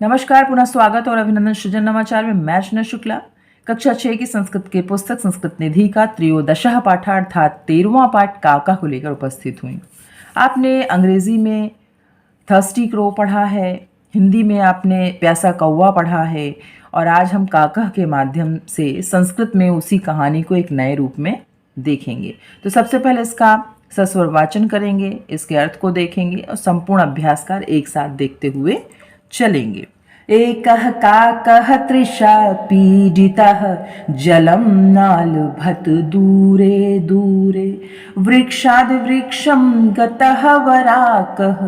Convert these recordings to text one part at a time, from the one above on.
नमस्कार, पुनः स्वागत और अभिनंदन सृजन नवाचार में मैं अर्चना शुक्ला कक्षा 6 की संस्कृत के पुस्तक संस्कृत निधि का त्रयोदशः पाठ अर्थात 13वां पाठ काका को लेकर उपस्थित हुई। आपने अंग्रेजी में थर्स्टी क्रो पढ़ा है, हिंदी में आपने प्यासा कौवा पढ़ा है और आज हम काका के माध्यम से संस्कृत में उसी कहानी को एक नए रूप में देखेंगे। तो सबसे पहले इसका सस्वर वाचन करेंगे, इसके अर्थ को देखेंगे और संपूर्ण अभ्यासकार एक साथ देखते हुए चलेंगे। एकः काकः तृषा पीडितः जलं नालभत दूरे दूरे वृक्षाद् वृक्षं गतः वराकः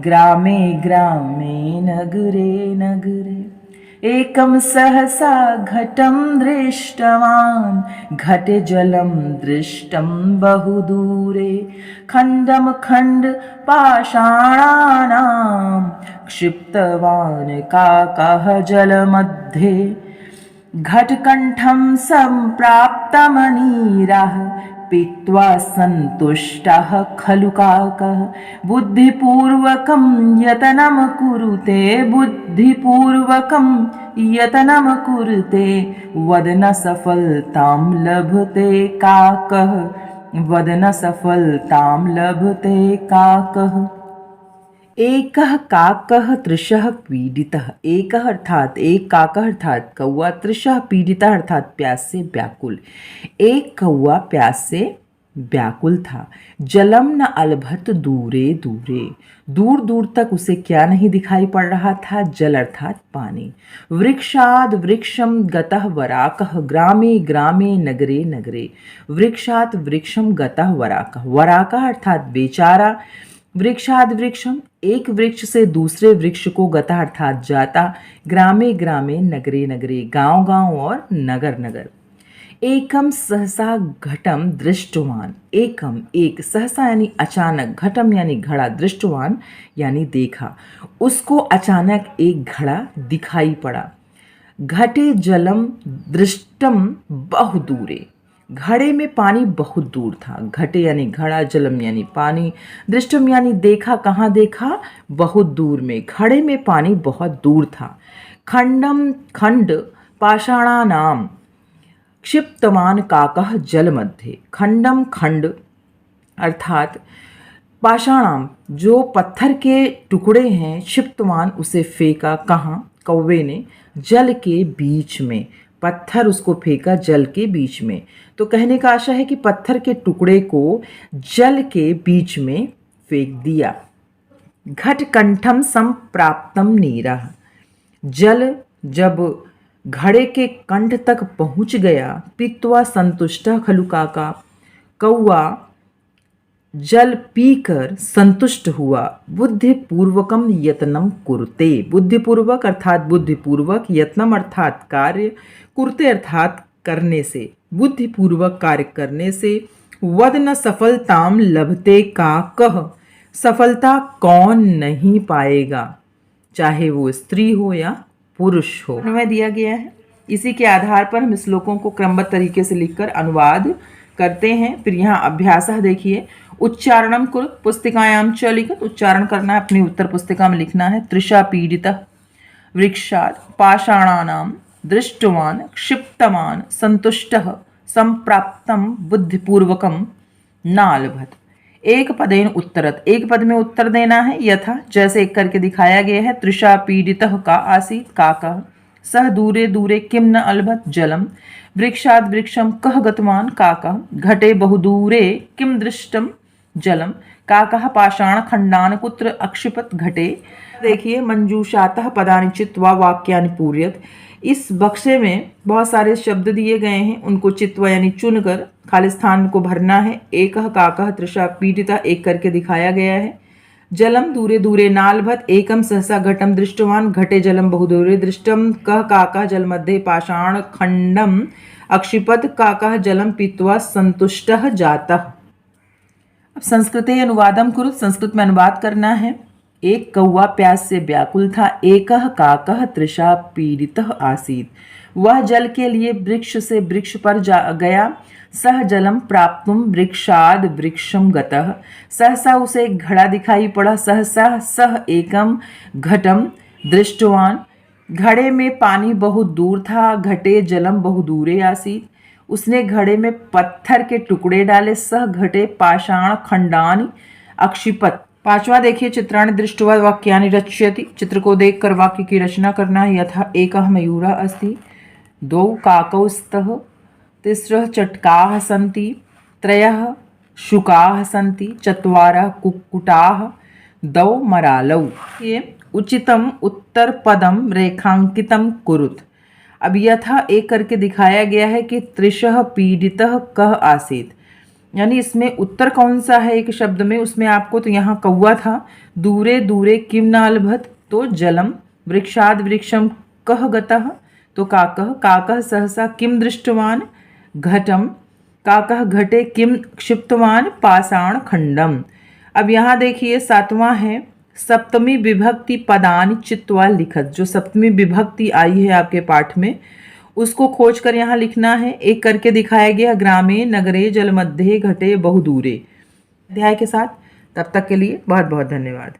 ग्रामे ग्रामे नगरे नगरे एकं सहसा घटं दृष्टवान् घटे जलं दृष्टं बहुदूरे खण्डं खण्ड पाषाणानां क्षिप्तवान् काकः जलमध्ये घटकण्ठं सम्प्राप्तमनीरः पीत्वा सन्तुष्टः खलु काकः बुद्धिपूर्वकं यतनं कुरुते बुद्धिपूर्वकं यतनं कुरुते वदन सफलतां लभते काकः वदन सफलतां लभते काकः। एकः काकः तृषः पीडितः। एकः अर्थात एक काका अर्थात कौवा, तृषः पीडितः अर्थात प्यास से व्याकुल। एक कौवा प्यास से व्याकुल था। जलम न अलभत दूरे दूरे, दूर दूर तक उसे क्या नहीं दिखाई पड़ रहा था? जल अर्थात पानी। वृक्षाद वृक्षम गतः वराकः ग्रामे ग्रामे नगरे नगरे, वृक्षात वृक्षम गतः वराकः, वराकः अर्थात बेचारा, वृक्षाद वृक्षम एक वृक्ष से दूसरे वृक्ष को गता अर्थात जाता, ग्रामे ग्रामे नगरे नगरे गांव गांव और नगर नगर। एकम सहसा घटम दृष्टवान, एकम एक, सहसा यानी अचानक, घटम यानी घड़ा, दृष्टवान यानी देखा, उसको अचानक एक घड़ा दिखाई पड़ा। घटे जलम दृष्टम बहुदूरे, घड़े में पानी बहुत दूर था। घटे यानी घड़ा, जलम यानी पानी, दृष्टम यानी देखा, कहाँ देखा? बहुत दूर में। घड़े में पानी बहुत दूर था। खंडम खंड पाषाणा नाम क्षिप्तवान काकः जल मध्य, खंडम खंड अर्थात पाषाणाम जो पत्थर के टुकड़े हैं, क्षिप्तवान उसे फेंका, कहाँ? कौवे ने, जल के बीच में। पत्थर उसको फेंका जल के बीच में। तो कहने का आशा है कि पत्थर के टुकड़े को जल के बीच में फेंक दिया। घट कंठम संप्राप्तम नीरः, जल जब घड़े के कंठ तक पहुंच गया, पीत्वा संतुष्टः खलु काका, कौवा जल पीकर संतुष्ट हुआ। बुद्धिपूर्वकम यत्नम कुरुते, बुद्धिपूर्वक अर्थात बुद्धिपूर्वक, यत्नम अर्थात कार्य, कुरुते अर्थात करने से, बुद्धिपूर्वक कार्य करने से। वदन सफलताम लभते काकः, सफलता कौन नहीं पाएगा, चाहे वो स्त्री हो या पुरुष हो। हमें दिया गया है, इसी के आधार पर हम श्लोकों को क्रमबद्ध तरीके से लिखकर अनुवाद करते हैं। फिर यहाँ अभ्यास देखिए, उच्चारणम कुरु पुस्तिकायाम च लिखित, उच्चारण करना है, अपनी उत्तर पुस्तिका में लिखना है। तृषा पीड़ितः वृक्षात् पाषाणानाम दृष्टवान क्षिप्तवान संतुष्टः संप्राप्तम बुद्धिपूर्वकम नालभत। एक पदेन उत्तरत, एक पद में उत्तर देना है, यथा जैसे एक करके दिखाया गया है। तृषा पीड़ितः का आसीत काकः, सह दूरे दूरे किम न अलभत जलम, वृक्षाद वृक्षम कह गतवान काकः, घटे बहुदूरे किम दृष्टम जलम, काकः पाषाण खंडान कुत्र अक्षिपत घटे। देखिए, मंजूषातः पदानि चित्वा वाक्यानि पूर्यत, इस बक्से में बहुत सारे शब्द दिए गए हैं, उनको चित्वा यानी चुनकर खाली स्थान को भरना है। एकः काकः तृषा पीडितः, एक करके दिखाया गया है। जलम दूरे दूरे नालभत, एकम सहसा घटम दृष्टवान घटे जलम बहुदूरे दृष्टम, कह काकः जल मध्ये पाषाण खंडम अक्षिपत, काकः जलम पीत्वा संतुष्टः जातः। अब संस्कृते अनुवादम कुरु, संस्कृत में अनुवाद करना है। एक कौवा प्यास से व्याकुल था। एकः काकः तृषा पीड़ितः आसीत, वह जल के लिए वृक्ष से वृक्ष पर गया। सह जलम प्राप्तुम वृक्षाद वृक्षम गतः, सहसा उसे एक घड़ा दिखाई पड़ा। सहसा सह एकम घटम दृष्टवान, घड़े में पानी बहुत दूर था, घटे जलम बहु दूरे आसीत। उसने घड़े में पत्थर के टुकड़े डाले, सह घटे पाषाण खंडानि अक्षिपत। पांचवा देखिए, चित्राणि दृष्ट्वा वाक्यानि रचयति। चित्र को देखकर वाक्य की रचना करना है। यथा एकः मयूरः अस्ति, द्वौ काकौ स्तः, तिस्रः चटकाः सन्ति, त्रयः शुकाः सन्ति, चत्वारः कुक्कुटाः, द्वौ मरालौ। ये उचितम उत्तर पदम रेखांकितम कुरुत। अब यथा एक करके दिखाया गया है कि त्रिशः पीडितः कः आसीत, यानी इसमें उत्तर कौन सा है एक शब्द में, उसमें आपको तो यहाँ कौवा था। दूरे दूरे किम नालभत, तो जलम। वृक्षाद वृक्षम कः गतः, तो काकः। काकः सहसा किम दृष्टवान, घटम। काकः घटे किम क्षिप्तवान, पाषाण खंडम। अब यहाँ देखिए सातवां है, सप्तमी विभक्ति पदानि चित्वा लिखत। जो सप्तमी विभक्ति आई है आपके पाठ में, उसको खोज कर यहाँ लिखना है। एक करके दिखाया गया, ग्रामे नगरे जलमध्ये घटे बहुदूरे। अध्याय के साथ। तब तक के लिए बहुत बहुत धन्यवाद।